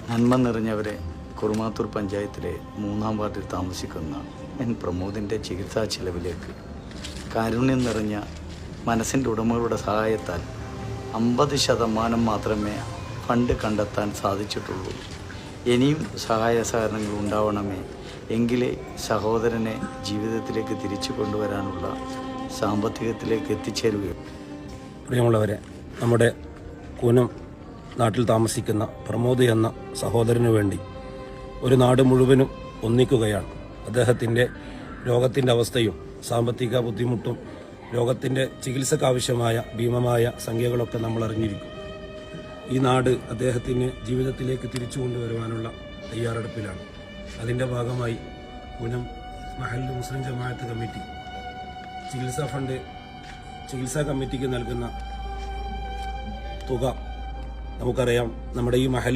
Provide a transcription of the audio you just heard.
നന്മ നിറഞ്ഞവരെ കുറുമാത്തൂർ പഞ്ചായത്തിലെ 3-ാം വാർഡിൽ താമസിക്കുന്ന എൻ പ്രമോദിൻ്റെ ചികിത്സാ ചെലവിലേക്ക് കാരുണ്യം നിറഞ്ഞ മനസ്സിൻ്റെ ഉടമകളുടെ സഹായത്താൽ 50% മാത്രമേ ഫണ്ട് കണ്ടെത്താൻ സാധിച്ചിട്ടുള്ളൂ. ഇനിയും സഹായ സഹകരണങ്ങൾ ഉണ്ടാവണമേ, എങ്കിലേ സഹോദരനെ ജീവിതത്തിലേക്ക് തിരിച്ചു കൊണ്ടുവരാനുള്ള സാമ്പത്തികത്തിലേക്ക് എത്തിച്ചേരുകയും. പ്രിയമുള്ളവരെ, നമ്മുടെ കൂനം നാട്ടിൽ താമസിക്കുന്ന പ്രമോദ് എന്ന സഹോദരനു വേണ്ടി ഒരു നാട് മുഴുവനും ഒന്നിക്കുകയാണ്. അദ്ദേഹത്തിൻ്റെ രോഗത്തിൻ്റെ അവസ്ഥയും സാമ്പത്തിക ബുദ്ധിമുട്ടും രോഗത്തിൻ്റെ ചികിത്സക്കാവശ്യമായ ഭീമമായ സംഖ്യകളൊക്കെ നമ്മൾ അറിഞ്ഞിരിക്കും. ഈ നാട് അദ്ദേഹത്തിന് ജീവിതത്തിലേക്ക് തിരിച്ചു കൊണ്ടുവരുവാനുള്ള തയ്യാറെടുപ്പിലാണ്. അതിൻ്റെ ഭാഗമായി കൂനം മഹല്ല് മുസ്ലിം ജമാഅത്ത് കമ്മിറ്റി ചികിത്സാ ഫണ്ട് ചികിത്സാ കമ്മിറ്റിക്ക് നൽകുന്ന തുക നമുക്കറിയാം. നമ്മുടെ ഈ മഹല്ല്